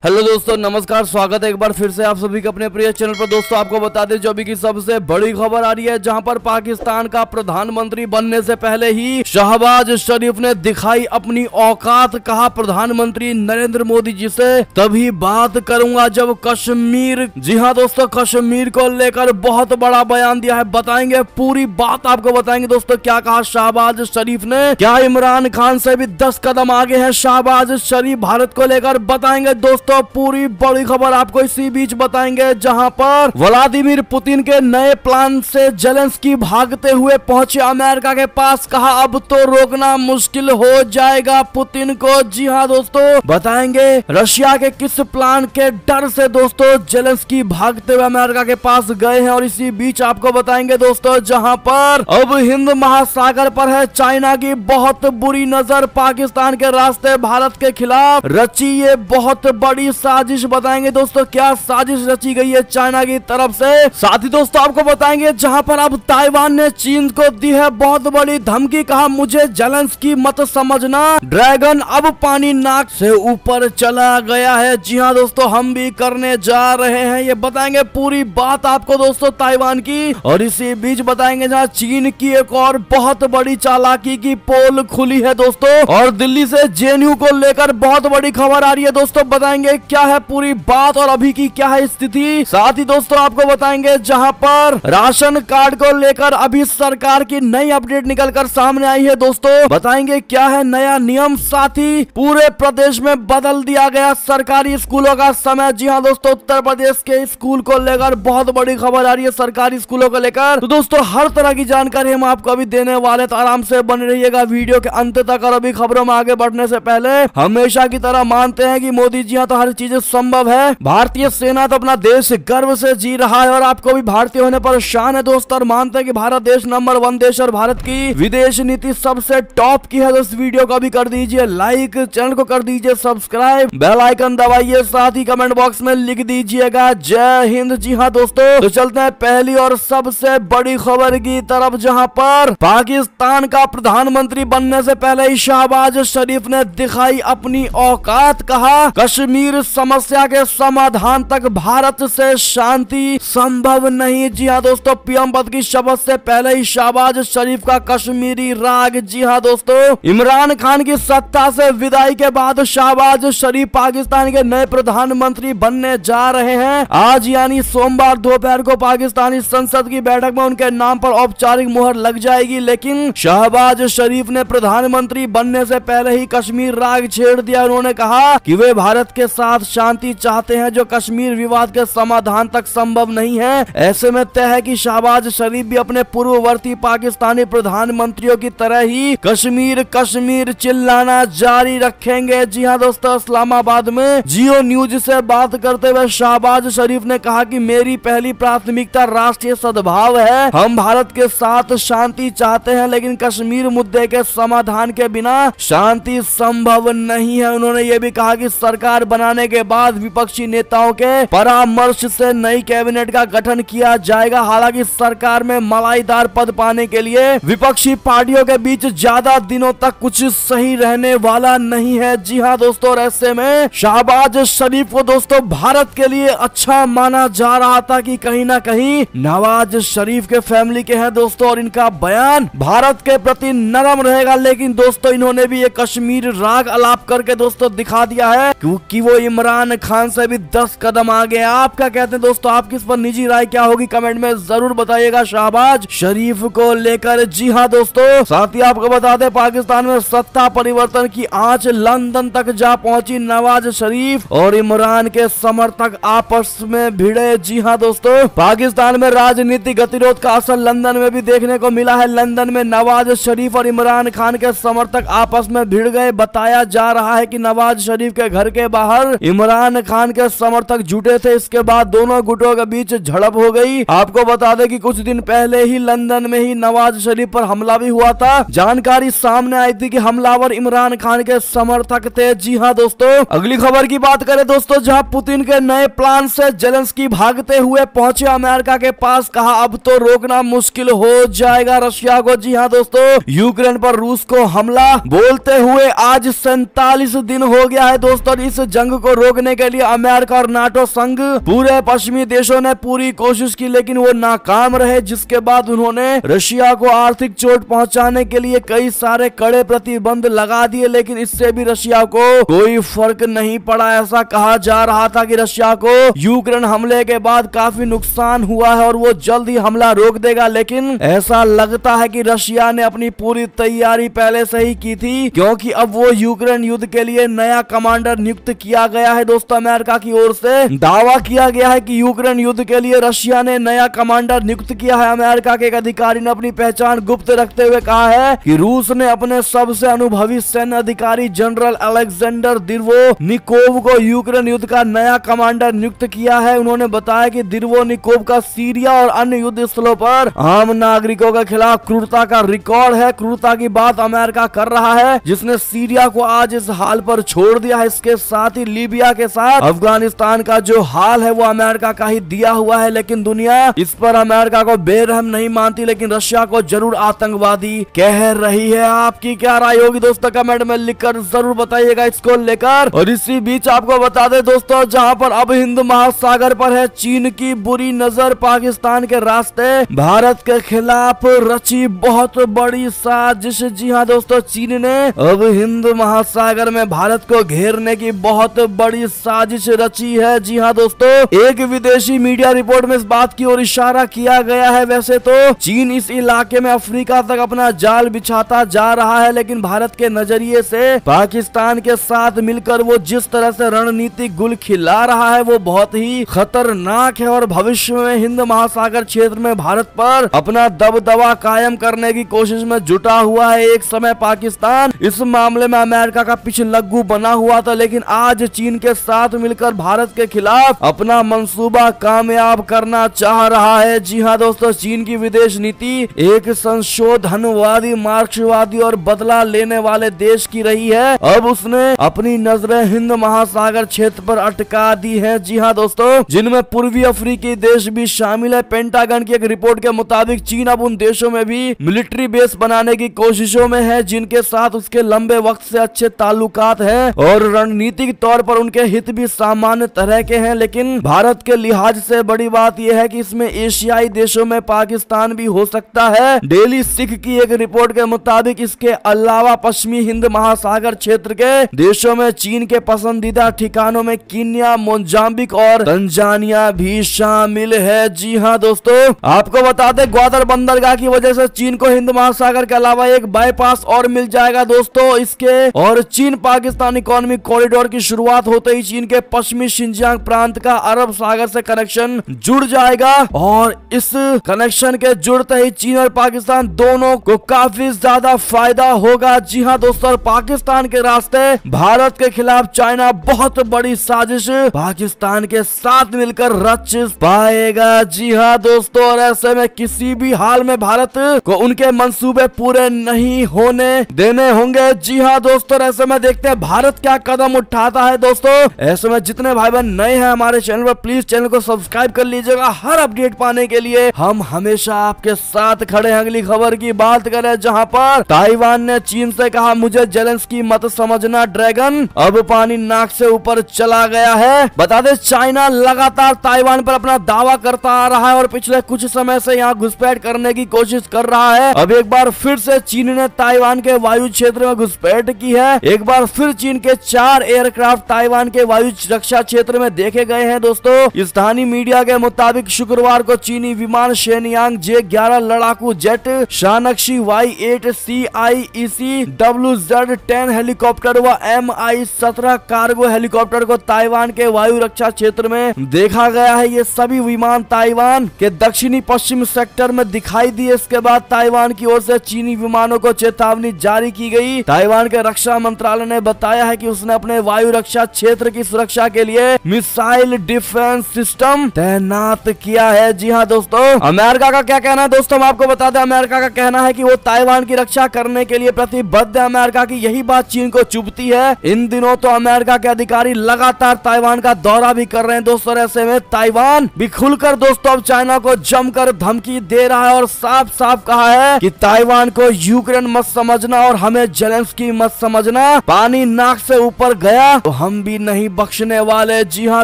Hello दोस्तों, नमस्कार। स्वागत है एक बार फिर से आप सभी के अपने प्रिय चैनल पर। दोस्तों आपको बता दें जो अभी की सबसे बड़ी खबर आ रही है, जहां पर पाकिस्तान का प्रधानमंत्री बनने से पहले ही शहबाज शरीफ ने दिखाई अपनी औकात। कहा प्रधानमंत्री नरेंद्र मोदी जी से तभी बात करूंगा जब कश्मीर, जी हाँ दोस्तों, कश्मीर को लेकर बहुत बड़ा बयान दिया है। बताएंगे पूरी बात, आपको बताएंगे दोस्तों क्या कहा शहबाज शरीफ ने। क्या इमरान खान से भी 10 कदम आगे है शहबाज शरीफ भारत को लेकर? बताएंगे दोस्तों पूरी बड़ी खबर आपको इसी बीच बताएंगे, जहां पर व्लादिमीर पुतिन के नए प्लान से जेलेंस्की भागते हुए पहुंचे अमेरिका के पास। कहा अब तो रोकना मुश्किल हो जाएगा पुतिन को। जी हाँ दोस्तों, बताएंगे रशिया के किस प्लान के डर से दोस्तों जेलेंस्की भागते हुए अमेरिका के पास गए हैं। और इसी बीच आपको बताएंगे दोस्तों, जहां पर अब हिंद महासागर पर है चाइना की बहुत बुरी नजर। पाकिस्तान के रास्ते भारत के खिलाफ रची ये बहुत बड़ी साजिश। बताएंगे दोस्तों क्या साजिश रची गई है चाइना की तरफ से। साथ ही दोस्तों आपको बताएंगे जहां पर अब ताइवान ने चीन को दी है बहुत बड़ी धमकी। कहा मुझे जेलेंस्की मत समझना, ड्रैगन अब पानी नाक से ऊपर चला गया है। जी हाँ दोस्तों, हम भी करने जा रहे हैं, ये बताएंगे पूरी बात आपको दोस्तों ताइवान की। और इसी बीच बताएंगे जहां चीन की एक और बहुत बड़ी चालाकी की पोल खुली है दोस्तों। और दिल्ली से जेएनयू को लेकर बहुत बड़ी खबर आ रही है दोस्तों। बताएंगे क्या है पूरी बात और अभी की क्या है स्थिति। साथ ही दोस्तों आपको बताएंगे जहां पर राशन कार्ड को लेकर अभी सरकार की नई अपडेट निकलकर सामने आई है दोस्तों। बताएंगे क्या है नया नियम। साथ ही पूरे प्रदेश में बदल दिया गया सरकारी स्कूलों का समय। जी हाँ दोस्तों, उत्तर प्रदेश के स्कूल को लेकर बहुत बड़ी खबर आ रही है सरकारी स्कूलों को लेकर। तो दोस्तों हर तरह की जानकारी हम आपको अभी देने वाले, तो आराम से बने रहिएगा वीडियो के अंत तक। और अभी खबरों में आगे बढ़ने से पहले हमेशा की तरह मानते हैं कि मोदी जी हाँ तो हर चीज संभव है। भारतीय सेना तो अपना देश गर्व से जी रहा है और आपको भी भारतीय होने पर शान है दोस्तों। और मानते हैं कि भारत देश नंबर 1 देश और भारत की विदेश नीति सबसे टॉप की है। तो इस वीडियो को भी कर दीजिए लाइक, चैनल को कर दीजिए सब्सक्राइब, बेल आइकन दबाइए, साथ ही कमेंट बॉक्स में लिख दीजिएगा जय हिंद। जी हाँ दोस्तों, तो चलते हैं पहली और सबसे बड़ी खबर की तरफ, जहां पर पाकिस्तान का प्रधानमंत्री बनने से पहले ही शहबाज शरीफ ने दिखाई अपनी औकात। कहा कश्मीर समस्या के समाधान तक भारत से शांति संभव नहीं। जी हाँ दोस्तों, पीएम पद की शपथ से पहले ही शहबाज शरीफ का कश्मीरी राग। जी हाँ दोस्तों, इमरान खान की सत्ता से विदाई के बाद शहबाज शरीफ पाकिस्तान के नए प्रधानमंत्री बनने जा रहे हैं। आज यानी सोमवार दोपहर को पाकिस्तानी संसद की बैठक में उनके नाम पर औपचारिक मुहर लग जाएगी। लेकिन शहबाज शरीफ ने प्रधानमंत्री बनने से पहले ही कश्मीर राग छेड़ दिया। उन्होंने कहा कि वे भारत के साथ शांति चाहते हैं जो कश्मीर विवाद के समाधान तक संभव नहीं है। ऐसे में तय है कि शहबाज शरीफ भी अपने पूर्ववर्ती पाकिस्तानी प्रधानमंत्रियों की तरह ही कश्मीर कश्मीर चिल्लाना जारी रखेंगे। जी हाँ दोस्तों, इस्लामाबाद में जियो न्यूज से बात करते हुए शहबाज शरीफ ने कहा कि मेरी पहली प्राथमिकता राष्ट्रीय सद्भाव है। हम भारत के साथ शांति चाहते हैं, लेकिन कश्मीर मुद्दे के समाधान के बिना शांति संभव नहीं है। उन्होंने ये भी कहा कि सरकार बनाने के बाद विपक्षी नेताओं के परामर्श से नई कैबिनेट का गठन किया जाएगा। हालांकि सरकार में मलाईदार पद पाने के लिए विपक्षी पार्टियों के बीच ज्यादा दिनों तक कुछ सही रहने वाला नहीं है। जी हाँ दोस्तों, ऐसे में शहबाज शरीफ को दोस्तों भारत के लिए अच्छा माना जा रहा था कि कहीं ना कहीं नवाज शरीफ के फैमिली के हैं दोस्तों, और इनका बयान भारत के प्रति नरम रहेगा। लेकिन दोस्तों इन्होंने भी ये कश्मीर राग अलाप करके दोस्तों दिखा दिया है क्योंकि वो इमरान खान से भी 10 कदम आगे। आप क्या कहते हैं दोस्तों, आपकी इस पर निजी राय क्या होगी कमेंट में जरूर बताइएगा शहबाज शरीफ को लेकर। जी हाँ दोस्तों, साथ ही आपको बता दें पाकिस्तान में सत्ता परिवर्तन की आंच लंदन तक जा पहुंची। नवाज शरीफ और इमरान के समर्थक आपस में भिड़े। जी हाँ दोस्तों, पाकिस्तान में राजनीतिक गतिरोध का असर लंदन में भी देखने को मिला है। लंदन में नवाज शरीफ और इमरान खान के समर्थक आपस में भिड़ गए। बताया जा रहा है कि नवाज शरीफ के घर के बाहर इमरान खान के समर्थक जुटे थे। इसके बाद दोनों गुटों के बीच झड़प हो गई। आपको बता दें कि कुछ दिन पहले ही लंदन में ही नवाज शरीफ पर हमला भी हुआ था। जानकारी सामने आई थी कि हमलावर इमरान खान के समर्थक थे। जी हाँ दोस्तों, अगली खबर की बात करें दोस्तों, जहां पुतिन के नए प्लान से जेलेंस्की भागते हुए पहुंचे अमेरिका के पास। कहा अब तो रोकना मुश्किल हो जाएगा रशिया को। जी हाँ दोस्तों, यूक्रेन पर रूस को हमला बोलते हुए आज 47 दिन हो गया है दोस्तों। इस जंग जंग को रोकने के लिए अमेरिका और नाटो संघ पूरे पश्चिमी देशों ने पूरी कोशिश की, लेकिन वो नाकाम रहे, जिसके बाद उन्होंने रशिया को आर्थिक चोट पहुंचाने के लिए कई सारे कड़े प्रतिबंध लगा दिए, लेकिन इससे भी रशिया को कोई फर्क नहीं पड़ा। ऐसा कहा जा रहा था कि रशिया को यूक्रेन हमले के बाद काफी नुकसान हुआ है और वो जल्द ही हमला रोक देगा, लेकिन ऐसा लगता है कि रशिया ने अपनी पूरी तैयारी पहले से ही की थी, क्योंकि अब वो यूक्रेन युद्ध के लिए नया कमांडर नियुक्त किया गया है। दोस्तों, अमेरिका की ओर से दावा किया गया है कि यूक्रेन युद्ध के लिए रशिया ने नया कमांडर नियुक्त किया है। अमेरिका के एक अधिकारी ने अपनी पहचान गुप्त रखते हुए कहा है कि रूस ने अपने सबसे अनुभवी सैन्य अधिकारी जनरल अलेक्जेंडर दिर्वोनिकोव को यूक्रेन युद्ध का नया कमांडर नियुक्त किया है। उन्होंने बताया कि दिर्वोनिकोव का सीरिया और अन्य युद्ध स्थलों पर आम नागरिकों के खिलाफ क्रूरता का रिकॉर्ड है। क्रूरता की बात अमेरिका कर रहा है, जिसने सीरिया को आज इस हाल पर छोड़ दिया है। इसके साथ ही लीबिया के साथ अफगानिस्तान का जो हाल है वो अमेरिका का ही दिया हुआ है, लेकिन दुनिया इस पर अमेरिका को बेरहम नहीं मानती, लेकिन रशिया को जरूर आतंकवादी कह रही है। आपकी क्या राय होगी दोस्तों, कमेंट में लिखकर जरूर बताइएगा इसको लेकर। और इसी बीच आपको बता दें दोस्तों, जहां पर अब हिंद महासागर पर है चीन की बुरी नजर, पाकिस्तान के रास्ते भारत के खिलाफ रची बहुत बड़ी साजिश। जी हाँ दोस्तों, चीन ने अब हिंद महासागर में भारत को घेरने की बहुत बड़ी साजिश रची है। जी हाँ दोस्तों, एक विदेशी मीडिया रिपोर्ट में इस बात की ओर इशारा किया गया है। वैसे तो चीन इस इलाके में अफ्रीका तक अपना जाल बिछाता जा रहा है, लेकिन भारत के नजरिए से पाकिस्तान के साथ मिलकर वो जिस तरह से रणनीतिक गुल खिला रहा है वो बहुत ही खतरनाक है और भविष्य में हिंद महासागर क्षेत्र में भारत पर अपना दबदबा कायम करने की कोशिश में जुटा हुआ है। एक समय पाकिस्तान इस मामले में अमेरिका का पिछलग्गू बना हुआ था, लेकिन आज चीन के साथ मिलकर भारत के खिलाफ अपना मंसूबा कामयाब करना चाह रहा है। जी हाँ दोस्तों, चीन की विदेश नीति एक संशोधनवादी, मार्क्सवादी और बदला लेने वाले देश की रही है। अब उसने अपनी नजरें हिंद महासागर क्षेत्र पर अटका दी है। जी हाँ दोस्तों, जिनमें पूर्वी अफ्रीकी देश भी शामिल है। पेंटागन की एक रिपोर्ट के मुताबिक चीन अब उन देशों में भी मिलिट्री बेस बनाने की कोशिशों में है जिनके साथ उसके लंबे वक्त से अच्छे ताल्लुकात हैं और रणनीतिक तौर पर उनके हित भी सामान्य तरह के हैं। लेकिन भारत के लिहाज से बड़ी बात यह है कि इसमें एशियाई देशों में पाकिस्तान भी हो सकता है। डेली सिख की एक रिपोर्ट के मुताबिक इसके अलावा पश्चिमी हिंद महासागर क्षेत्र के देशों में चीन के पसंदीदा ठिकानों में कीनिया, मोजाम्बिक और तंजानिया भी शामिल है। जी हाँ दोस्तों, आपको बता दें ग्वादर बंदरगाह की वजह से चीन को हिंद महासागर के अलावा एक बाईपास और मिल जाएगा दोस्तों। इसके और चीन पाकिस्तान इकोनॉमिक कॉरिडोर की शुरुआत होते ही चीन के पश्चिमी शिनजियांग प्रांत का अरब सागर से कनेक्शन जुड़ जाएगा और इस कनेक्शन के जुड़ते ही चीन और पाकिस्तान दोनों को काफी ज्यादा फायदा होगा। जी हाँ दोस्तों, पाकिस्तान के रास्ते भारत के खिलाफ चाइना बहुत बड़ी साजिश पाकिस्तान के साथ मिलकर रच पाएगा। जी हाँ दोस्तों, और ऐसे में किसी भी हाल में भारत को उनके मंसूबे पूरे नहीं होने देने होंगे। जी हाँ दोस्तों, ऐसे में देखते हैं भारत क्या कदम उठाता है। दोस्तों, ऐसे में जितने भाई बहन नए हैं हमारे चैनल पर, प्लीज चैनल को सब्सक्राइब कर लीजिएगा। हर अपडेट पाने के लिए हम हमेशा आपके साथ खड़े हैं। अगली खबर की बात करें, जहां पर ताइवान ने चीन से कहा मुझे जेलेंस्की मत समझना ड्रैगन, अब पानी नाक से ऊपर चला गया है। बता दें चाइना लगातार ताइवान पर अपना दावा करता आ रहा है और पिछले कुछ समय से यहाँ घुसपैठ करने की कोशिश कर रहा है। अब एक बार फिर से चीन ने ताइवान के वायु क्षेत्र में घुसपैठ की है। एक बार फिर चीन के 4 एयरक्राफ्ट ताइवान के वायु रक्षा क्षेत्र में देखे गए हैं। दोस्तों, स्थानीय मीडिया के मुताबिक शुक्रवार को चीनी विमान शेनयांग J-11 लड़ाकू jet, शानक्षी Y-8 CIEC WZ-10 helicopter व MI-17 कार्गो हेलीकॉप्टर को ताइवान के वायु रक्षा क्षेत्र में देखा गया है। ये सभी विमान ताइवान के दक्षिणी पश्चिम सेक्टर में दिखाई दिए। इसके बाद ताइवान की ओर से चीनी विमानों को चेतावनी जारी की गई। ताइवान के रक्षा मंत्रालय ने बताया है कि उसने अपने वायु रक्षा क्षेत्र की सुरक्षा के लिए मिसाइल डिफेंस सिस्टम तैनात किया है। जी हाँ दोस्तों, अमेरिका का क्या कहना है दोस्तों, हम आपको बता दें अमेरिका का कहना है कि वो ताइवान की रक्षा करने के लिए प्रतिबद्ध है। अमेरिका की यही बात चीन को चुभती है। इन दिनों तो अमेरिका के अधिकारी लगातार ताइवान का दौरा भी कर रहे हैं दोस्तों। ऐसे में ताइवान भी खुलकर दोस्तों अब चाइना को जमकर धमकी दे रहा है और साफ साफ कहा है कि ताइवान को यूक्रेन मत समझना और हमें जेलेंस्की मत समझना। पानी नाक से ऊपर गया तो हम भी नहीं बख्शने वाले। जी हाँ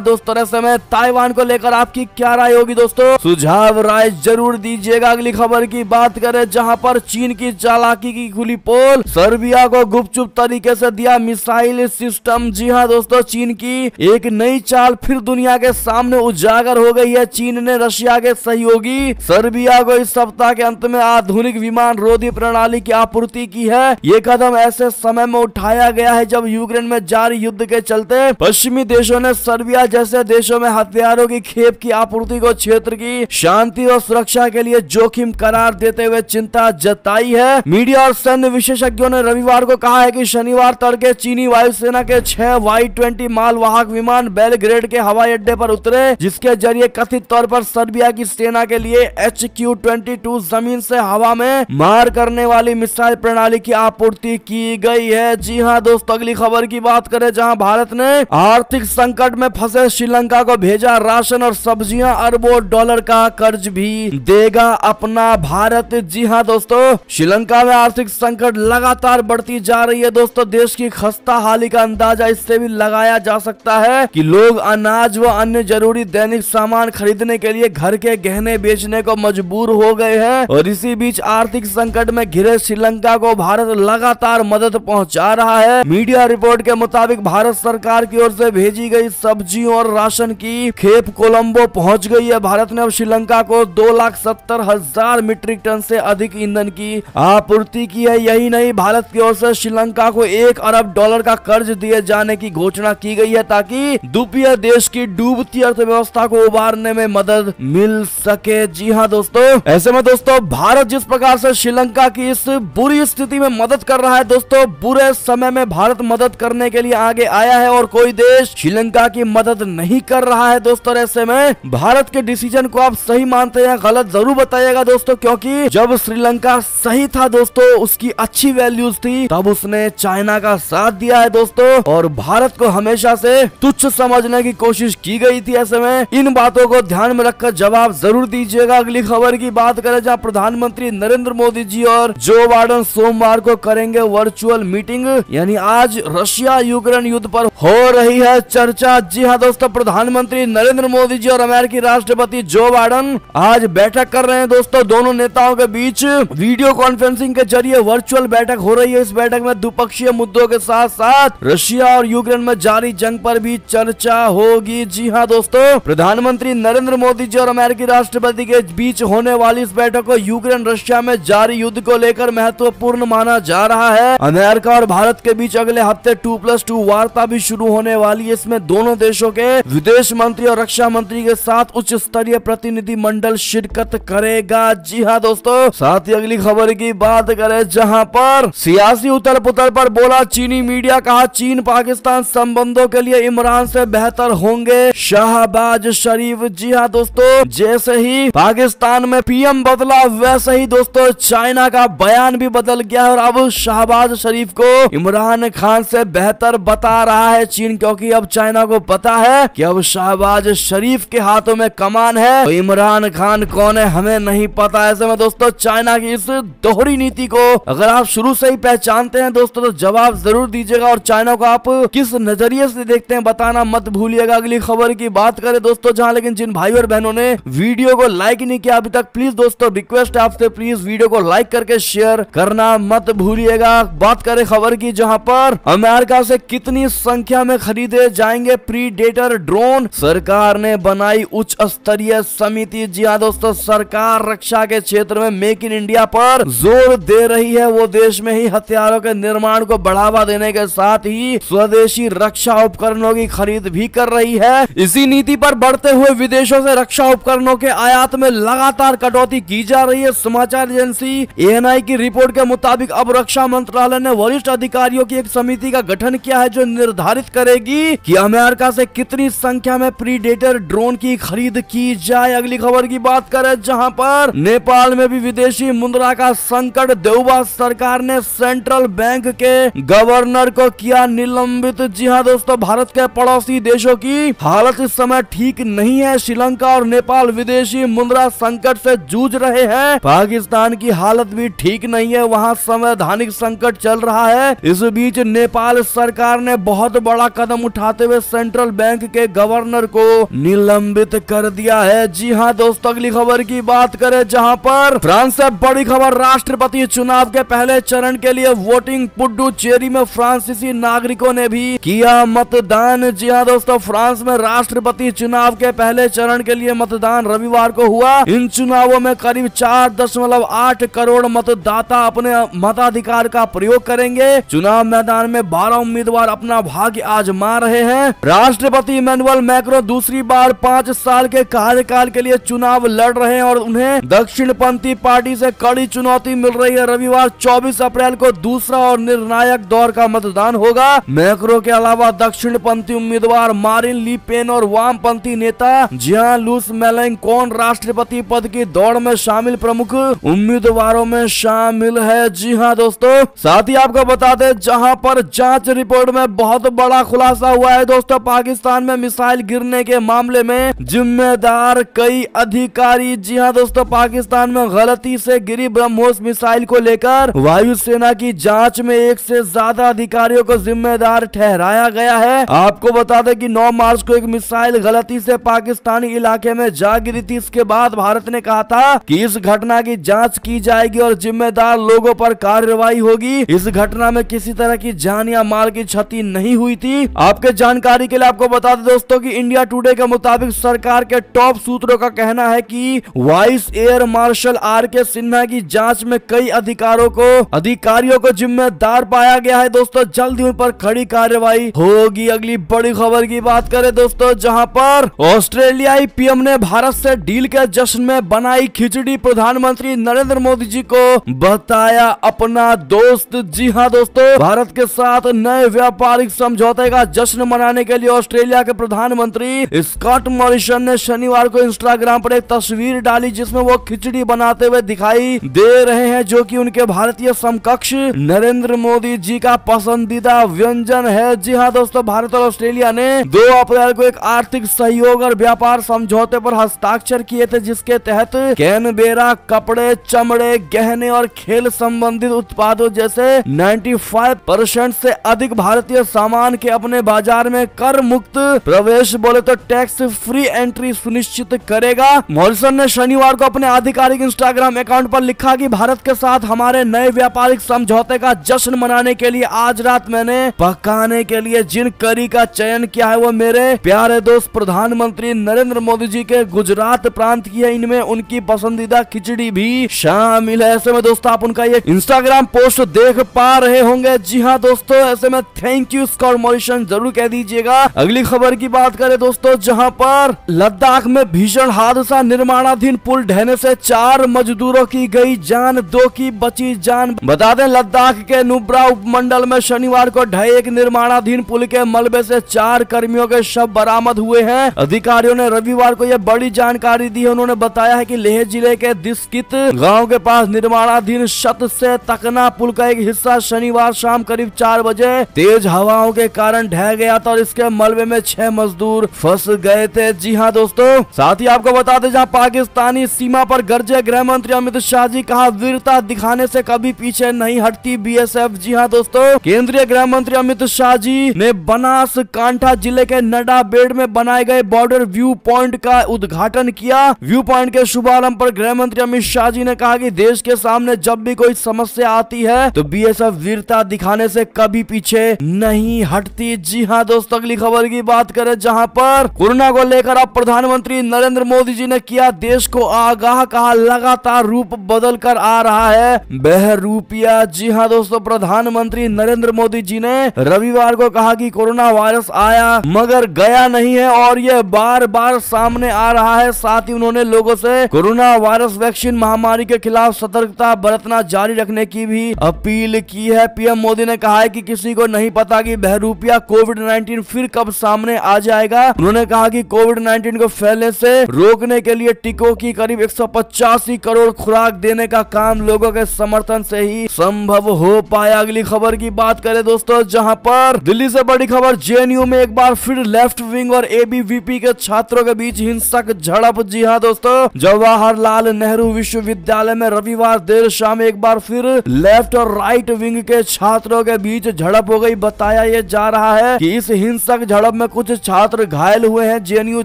दोस्तों, ऐसे में ताइवान को लेकर आपकी क्या राय होगी दोस्तों? सुझाव राय जरूर दीजिएगा। अगली खबर की बात करें जहां पर चीन की चालाकी की खुली पोल, सर्बिया को गुपचुप तरीके से दिया मिसाइल सिस्टम। जी हाँ दोस्तों, चीन की एक नई चाल फिर दुनिया के सामने उजागर हो गई है। चीन ने रशिया के सहयोगी सर्बिया को इस सप्ताह के अंत में आधुनिक विमान रोधी प्रणाली की आपूर्ति की है। ये कदम ऐसे समय में उठाया गया है जब यूक्रेन में जारी युद्ध के चलते पश्चिमी देशों ने सर्बिया जैसे देशों में हथियारों की खेप की आपूर्ति को क्षेत्र की शांति और सुरक्षा के लिए जोखिम करार देते हुए चिंता जताई है। मीडिया और सैन्य विशेषज्ञों ने रविवार को कहा है कि शनिवार तड़के चीनी वायुसेना के 6 Y-20 मालवाहक विमान बेलग्रेड के हवाई अड्डे पर उतरे, जिसके जरिए कथित तौर पर सर्बिया की सेना के लिए HQ-22 जमीन से हवा में मार करने वाली मिसाइल प्रणाली की आपूर्ति की गई है। जी हाँ दोस्तों, अगली खबर की बात करें जहां भारत ने आर्थिक संकट में फंसे श्रीलंका को भेजा राशन और सब्जियां, अरबों डॉलर का कर्ज भी देगा अपना भारत। जी हाँ दोस्तों, श्रीलंका में आर्थिक संकट लगातार बढ़ती जा रही है। दोस्तों, देश की खस्ता हाली का अंदाजा इससे भी लगाया जा सकता है कि लोग अनाज व अन्य जरूरी दैनिक सामान खरीदने के लिए घर के गहने बेचने को मजबूर हो गए हैं। और इसी बीच आर्थिक संकट में घिरे श्रीलंका को भारत लगातार मदद पहुंचा रहा है। मीडिया रिपोर्ट के मुताबिक भारत सरकार की ओर से भेजी गई सब्जियों और राशन की खेप कोलंबो पहुंच गई है। भारत ने अब श्रीलंका को 2,70,000 मीट्रिक टन से अधिक ईंधन की आपूर्ति की है। यही नहीं, भारत की ओर से श्रीलंका को $1 अरब का कर्ज दिए जाने की घोषणा की गई है ताकि द्वीपीय देश की डूबती अर्थव्यवस्था को उबारने में मदद मिल सके। जी हाँ दोस्तों, ऐसे में दोस्तों भारत जिस प्रकार से श्रीलंका की इस बुरी स्थिति में मदद कर रहा है, दोस्तों बुरे समय में भारत मदद करने के लिए आगे आया है और कोई देश श्रीलंका की मदद नहीं कर रहा है। दोस्तों ऐसे में भारत के डिसीजन को आप सही मानते हैं गलत जरूर बताइएगा दोस्तों, क्योंकि जब श्रीलंका सही था दोस्तों, उसकी अच्छी वैल्यूज थी, तब उसने चाइना का साथ दिया है दोस्तों, और भारत को हमेशा से तुच्छ समझने की कोशिश की गई थी। ऐसे में इन बातों को ध्यान में रखकर जवाब जरूर दीजिएगा। अगली खबर की बात करें जहां प्रधानमंत्री नरेंद्र मोदी जी और जो बाइडेन सोमवार को करेंगे वर्चुअल मीटिंग, यानी आज रशिया यूक्रेन युद्ध पर हो रही है चर्चा। जी हाँ दोस्तों, प्रधानमंत्री नरेंद्र मोदी जी और अमेरिकी राष्ट्रपति जो बाइडेन आज बैठक कर रहे हैं दोस्तों। दोनों नेताओं के बीच वीडियो कॉन्फ्रेंसिंग के जरिए वर्चुअल बैठक हो रही है। इस बैठक में द्विपक्षीय मुद्दों के साथ साथ रशिया और यूक्रेन में जारी जंग पर भी चर्चा होगी। जी हाँ दोस्तों, प्रधानमंत्री नरेंद्र मोदी जी और अमेरिकी राष्ट्रपति के बीच होने वाली इस बैठक को यूक्रेन रशिया में जारी युद्ध को लेकर महत्वपूर्ण माना जा रहा है। अमेरिका और भारत के बीच अगले हफ्ते 2+2 वार्ता भी शुरू होने वाली है। इसमें दोनों देशों के विदेश मंत्री और रक्षा मंत्री के साथ उच्च स्तरीय प्रतिनिधि मंडल शिरकत करेगा। जी हाँ दोस्तों, साथ ही अगली खबर की बात करें जहां पर सियासी उथल पुथल पर बोला चीनी मीडिया, कहा चीन पाकिस्तान संबंधों के लिए इमरान से बेहतर होंगे शहबाज शरीफ। जी हाँ दोस्तों, जैसे ही पाकिस्तान में पीएम बदला वैसे ही दोस्तों चाइना का बयान भी बदल गया और अब शहबाज शरीफ को इमरान खान से बेहतर बता रहा है चीन, क्योंकि अब चाइना को पता है कि अब शहबाज शरीफ के हाथों में कमान है, तो इमरान खान कौन है हमें नहीं पता। ऐसे में दोस्तों चाइना की इस दोहरी नीति को अगर आप शुरू से ही पहचानते हैं दोस्तों तो जवाब जरूर दीजिएगा, और चाइना को आप किस नजरिए से देखते हैं बताना मत भूलिएगा। अगली खबर की बात करें दोस्तों जहां लेकिन जिन भाई और बहनों ने वीडियो को लाइक नहीं किया अभी तक, प्लीज दोस्तों रिक्वेस्ट है आपसे, प्लीज वीडियो को लाइक करके शेयर करना मत भूलिएगा। बात करें खबर की जहां पर अमेरिका से कितनी संख्या में खरीदे जाएंगे प्रीडेटर ड्रोन, सरकार ने बनाई उच्च स्तरीय समिति। जी हाँ दोस्तों, सरकार रक्षा के क्षेत्र में मेक इन इंडिया पर जोर दे रही है। वो देश में ही हथियारों के निर्माण को बढ़ावा देने के साथ ही स्वदेशी रक्षा उपकरणों की खरीद भी कर रही है। इसी नीति पर बढ़ते हुए विदेशों से रक्षा उपकरणों के आयात में लगातार कटौती की जा रही है। समाचार एजेंसी ANI की रिपोर्ट के मुताबिक अब रक्षा मंत्रालय ने वरिष्ठ अधिकारियों की एक समिति का गठन किया है जो निर्धारित करेगी कि अमेरिका से कितनी संख्या में प्रीडेटर ड्रोन की खरीद की जाए। अगली खबर की बात करें जहां पर नेपाल में भी विदेशी मुद्रा का संकट, देउबा सरकार ने सेंट्रल बैंक के गवर्नर को किया निलंबित। जी हाँ दोस्तों, भारत के पड़ोसी देशों की हालत इस समय ठीक नहीं है। श्रीलंका और नेपाल विदेशी मुद्रा संकट से जूझ रहे हैं। पाकिस्तान की हालत भी ठीक नहीं है, वहाँ संवैधानिक संकट चल रहा है। इस बीच नेपाल सरकार ने बहुत बहुत बड़ा कदम उठाते हुए सेंट्रल बैंक के गवर्नर को निलंबित कर दिया है। जी हाँ दोस्तों, अगली खबर की बात करें जहां पर फ्रांस से बड़ी खबर, राष्ट्रपति चुनाव के पहले चरण के लिए वोटिंग। पुडुचेरी में फ्रांसीसी नागरिकों ने भी किया मतदान। जी हाँ दोस्तों, फ्रांस में राष्ट्रपति चुनाव के पहले चरण के लिए मतदान रविवार को हुआ। इन चुनावों में करीब 4.8 करोड़ मतदाता अपने मताधिकार का प्रयोग करेंगे। चुनाव मैदान में 12 उम्मीदवार अपना भाग्य आजमा रहे हैं। राष्ट्रपति इमैनुअल मैक्रो दूसरी बार 5 साल के कार्यकाल के लिए चुनाव लड़ रहे हैं और उन्हें दक्षिणपंथी पार्टी से कड़ी चुनौती मिल रही है। रविवार 24 अप्रैल को दूसरा और निर्णायक दौर का मतदान होगा। मैक्रो के अलावा दक्षिणपंथी उम्मीदवार मारिन ली पेन और वामपंथी नेता जियान-लुक मेलेनचॉन राष्ट्रपति पद की दौड़ में शामिल प्रमुख उम्मीदवारों में शामिल है। जी हाँ दोस्तों, साथ ही आपको बता दें जहां पर जांच रिपोर्ट में बहुत बड़ा खुलासा हुआ है दोस्तों। पाकिस्तान में मिसाइल गिरने के मामले में जिम्मेदार कई अधिकारी। जी हाँ दोस्तों, पाकिस्तान में गलती से गिरी ब्रह्मोस मिसाइल को लेकर वायुसेना की जांच में 1 से ज्यादा अधिकारियों को जिम्मेदार ठहराया गया है। आपको बता दें कि 9 मार्च को एक मिसाइल गलती से पाकिस्तानी इलाके में जा गिरी थी। इसके बाद भारत ने कहा था कि इस घटना की जांच की जाएगी और जिम्मेदार लोगों पर कार्रवाई होगी। इस घटना में किसी तरह की जान या माल की क्षति नहीं हुई थी। आपके जानकारी के लिए आपको बता दें दोस्तों कि इंडिया टुडे के मुताबिक सरकार के टॉप सूत्रों का कहना है कि vice air marshal R K. Sinha की जांच में कई अधिकारियों को जिम्मेदार पाया गया है। दोस्तों जल्दी उन पर कड़ी कार्रवाई होगी। अगली बड़ी खबर की बात करें दोस्तों, जहां पर ऑस्ट्रेलियाई पीएम ने भारत से डील के जश्न में बनाई खिचड़ी। प्रधानमंत्री नरेंद्र मोदी जी को बताया अपना दोस्त। जी हाँ दोस्तों, भारत के साथ नए व्यापारिक समझौते का जश्न मनाने के लिए ऑस्ट्रेलिया के प्रधानमंत्री स्कॉट मॉरिसन ने शनिवार को इंस्टाग्राम पर एक तस्वीर डाली जिसमें वो खिचड़ी बनाते हुए दिखाई दे रहे हैं, जो कि उनके भारतीय समकक्ष नरेंद्र मोदी जी का पसंदीदा व्यंजन है। जी हाँ दोस्तों, भारत और ऑस्ट्रेलिया ने 2 अप्रैल को एक आर्थिक सहयोग और व्यापार समझौते पर हस्ताक्षर किए थे, जिसके तहत कैनबेरा कपड़े, चमड़े, गहने और खेल संबंधित उत्पादों जैसे 95% से अधिक भारतीय सामान के अपने बाजार में कर मुक्त प्रवेश, बोले तो टैक्स फ्री एंट्री सुनिश्चित करेगा। मॉरिसन ने शनिवार को अपने आधिकारिक इंस्टाग्राम अकाउंट पर लिखा कि भारत के साथ हमारे नए व्यापारिक समझौते का जश्न मनाने के लिए आज रात मैंने पकाने के लिए जिन करी का चयन किया है वो मेरे प्यारे दोस्त प्रधानमंत्री नरेंद्र मोदी जी के गुजरात प्रांत की है। इनमें उनकी पसंदीदा खिचड़ी भी शामिल है। ऐसे में दोस्तों आप उनका ये इंस्टाग्राम पोस्ट देख पा रहे होंगे। जी हाँ दोस्तों, ऐसे में थैंक यू स्कॉट मॉरिसन जरूर कह दीजिएगा। अगली खबर की बात करें दोस्तों, जहां पर लद्दाख में भीषण हादसा, निर्माणाधीन पुल ढहने से 4 मजदूरों की गई जान, 2 की बची जान। बता दें लद्दाख के नुब्रा उपमंडल में शनिवार को ढहे एक निर्माणाधीन पुल के मलबे से 4 कर्मियों के शव बरामद हुए हैं। अधिकारियों ने रविवार को यह बड़ी जानकारी दी है। उन्होंने बताया है कि लेह जिले के दिस्कित गांव के पास निर्माणाधीन शत से तकना पुल का एक हिस्सा शनिवार शाम करीब 4 बजे तेज हवाओं के कारण ढह गया था और इसके मलबे में 6 मजदूर फंस गए थे। जी हाँ दोस्तों, साथ ही आपको बता दें जहां पाकिस्तानी सीमा पर गरजे गृह मंत्री अमित शाह जी, कहा वीरता दिखाने से कभी पीछे नहीं हटती बीएसएफ। जी हाँ दोस्तों, केंद्रीय गृह मंत्री अमित शाह जी ने बनासकांठा जिले के नडाबेड़ में बनाए गए बॉर्डर व्यू पॉइंट का उद्घाटन किया। व्यू पॉइंट के शुभारंभ पर गृह मंत्री अमित शाह जी ने कहा कि देश के सामने जब भी कोई समस्या आती है तो बीएसएफ वीरता दिखाने से कभी पीछे नहीं हटती। जी हाँ दोस्तों, अगली खबर की बात करें जहां पर कोरोना को लेकर अब प्रधानमंत्री नरेंद्र मोदी जी ने किया देश को आगाह, कहा लगातार रूप बदल कर आ रहा है बहरूपिया। जी हाँ दोस्तों, प्रधानमंत्री नरेंद्र मोदी जी ने रविवार को कहा कि कोरोना वायरस आया मगर गया नहीं है और यह बार बार सामने आ रहा है। साथ ही उन्होंने लोगों से कोरोना वायरस वैक्सीन महामारी के खिलाफ सतर्कता बरतना जारी रखने की भी अपील की है। पीएम मोदी ने कहा है कि किसी को नहीं पता कि बहरूपिया कोविड-19 फिर कब सामने आ जाएगा। उन्होंने कहा कि कोविड-19 को फैलने से रोकने के लिए टीकों की करीब 185 करोड़ खुराक देने का काम लोगों के समर्थन से ही संभव हो पाया। अगली खबर की बात करें दोस्तों, जहां पर दिल्ली से बड़ी खबर, जेएनयू में एक बार फिर लेफ्ट विंग और एबीवीपी के छात्रों के बीच हिंसक झड़प। जी हाँ दोस्तों, जवाहरलाल नेहरू विश्वविद्यालय में रविवार देर शाम एक बार फिर लेफ्ट और राइट विंग के छात्रों के बीच झड़प हो गई। बताया ये जा रहा है कि इस हिंसक झड़प में कुछ छात्र घायल हुए हैं। जेएनयू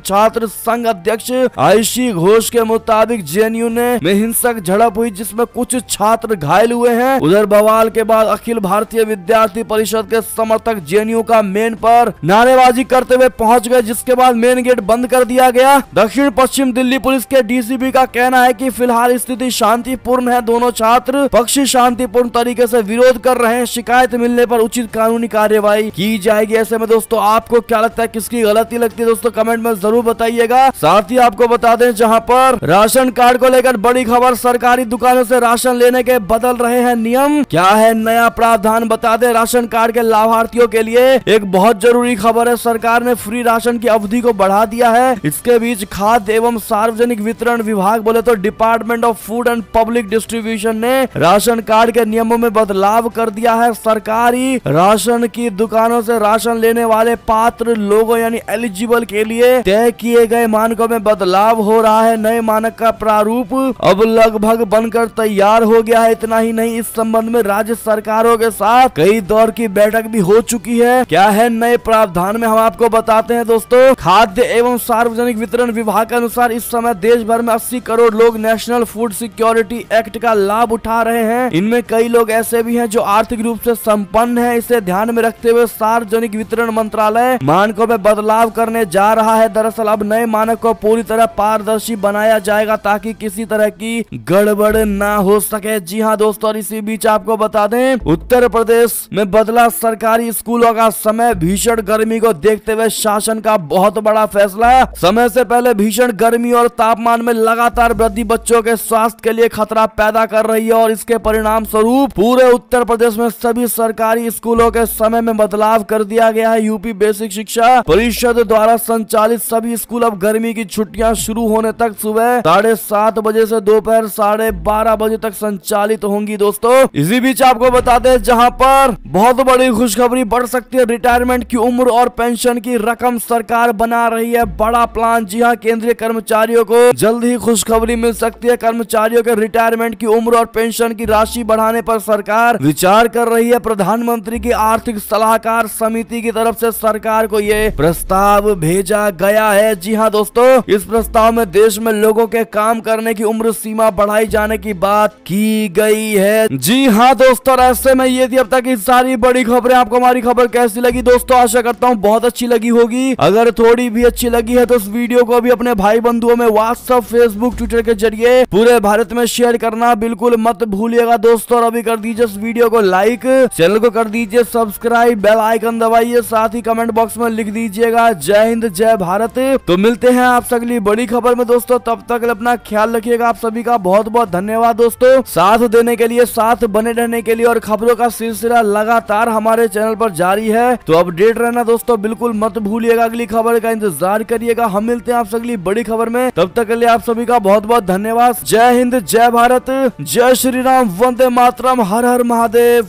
छात्र संघ अध्यक्ष आयुषी घोष के मुताबिक जेएनयू में हिंसक झड़प हुई जिसमें कुछ छात्र घायल हुए हैं। उधर बवाल के बाद अखिल भारतीय विद्यार्थी परिषद के समर्थक जेएनयू का मेन पर नारेबाजी करते हुए पहुंच गए, जिसके बाद मेन गेट बंद कर दिया गया। दक्षिण पश्चिम दिल्ली पुलिस के डीसीपी का कहना है कि फिलहाल स्थिति शांतिपूर्ण है। दोनों छात्र पक्ष शांतिपूर्ण तरीके से विरोध कर रहे हैं। शिकायत मिलने पर उचित कानूनी कार्यवाही की जाएगी। ऐसे में दोस्तों आपको क्या लगता है, किसकी गलती लगती है दोस्तों कमेंट में जरूर बताइएगा। साथ ही आपको बता दें जहां पर राशन कार्ड को लेकर बड़ी खबर, सरकारी दुकानों से राशन लेने के बदल रहे हैं नियम। क्या है नया प्रावधान बता दें। राशन कार्ड के लाभार्थियों के लिए एक बहुत जरूरी खबर है। सरकार ने फ्री राशन की अवधि को बढ़ा दिया है। इसके बीच खाद्य एवं सार्वजनिक वितरण विभाग बोले तो department of food and public distribution ने राशन कार्ड के नियमों में बदलाव कर दिया है। सरकारी राशन की दुकानों से राशन लेने वाले पात्र लोगों यानी एलिजिबल के लिए तय किए गए मानकों में बदलाव हो रहा है। नए मानक का प्रारूप अब लगभग बनकर तैयार हो गया है। इतना ही नहीं, इस संबंध में राज्य सरकारों के साथ कई दौर की बैठक भी हो चुकी है। क्या है नए प्रावधान में हम आपको बताते हैं दोस्तों। खाद्य एवं सार्वजनिक वितरण विभाग के अनुसार इस समय देश भर में 80 करोड़ लोग नेशनल फूड सिक्योरिटी एक्ट का लाभ उठा रहे हैं। इनमें कई लोग ऐसे भी हैं जो आर्थिक रूप से संपन्न हैं। इसे ध्यान में रखते हुए सार्वजनिक वितरण मंत्रालय मानकों में बदलाव करने जा रहा है। दरअसल अब नए मानक को पूरी तरह पारदर्शी बनाया जाएगा ताकि किसी तरह की गड़बड़ ना हो सके। जी हाँ दोस्तों, और इसी बीच आपको बता दें उत्तर प्रदेश में बदला सरकारी स्कूलों का समय। भीषण गर्मी को देखते हुए शासन का बहुत बड़ा फैसला। समय से पहले भीषण गर्मी और तापमान में लगातार वृद्धि बच्चों के स्वास्थ्य के लिए खतरा पैदा कर रही है और इसके परिणाम स्वरूप पूरे उत्तर प्रदेश में सभी सरकारी स्कूलों के समय में बदलाव कर दिया गया है। यूपी बेसिक शिक्षा परिषद द्वारा संचालित सभी स्कूल अब गर्मी की छुट्टियां शुरू होने तक सुबह 7:30 बजे से दोपहर 12:30 बजे तक संचालित होंगी। दोस्तों इसी बीच आपको बता दें जहां पर बहुत बड़ी खुशखबरी बढ़ सकती है। रिटायरमेंट की उम्र और पेंशन की रकम सरकार बना रही है बड़ा प्लान। जी हां, केंद्रीय कर्मचारियों को जल्द ही खुशखबरी मिल सकती है। कर्मचारियों के रिटायरमेंट की उम्र और पेंशन की राशि बढ़ाने पर सरकार विचार कर रही है। प्रधानमंत्री की आर्थिक सलाहकार समिति की तरफ से सरकार को ये प्रस्ताव भेजा गया है। जी हाँ दोस्तों, इस प्रस्ताव में देश में लोगों के काम करने की उम्र सीमा बढ़ाई जाने की बात की गई है। जी हाँ दोस्तों, ऐसे में ये थी अब तक की सारी बड़ी खबरें। आपको हमारी खबर कैसी लगी दोस्तों? आशा करता हूँ बहुत अच्छी लगी होगी। अगर थोड़ी भी अच्छी लगी है तो इस वीडियो को भी अपने भाई बंधुओं में व्हाट्सएप, फेसबुक, ट्विटर के जरिए पूरे भारत में शेयर करना बिल्कुल मत भूलिएगा दोस्तों। और अभी कर दीजिए इस वीडियो को लाइक, चैनल को कर दीजिए सब्सक्राइब, बेल आइकन दबाइए, साथ ही कमेंट बॉक्स में लिख दीजिएगा जय हिंद जय भारत। तो मिलते हैं आप अगली बड़ी खबर में दोस्तों, तब तक अपना ख्याल रखिएगा। आप सभी का बहुत बहुत धन्यवाद दोस्तों, साथ देने के लिए, साथ बने रहने के लिए। और खबरों का सिलसिला लगातार हमारे चैनल पर जारी है, तो अपडेट रहना दोस्तों बिल्कुल मत भूलिएगा। अगली खबर का इंतजार करिएगा। हम मिलते हैं आप अगली बड़ी खबर में, तब तक के लिए आप सभी का बहुत बहुत धन्यवाद। जय हिंद जय भारत, जय श्री राम, वंदे मातरम, हर हर महादेव।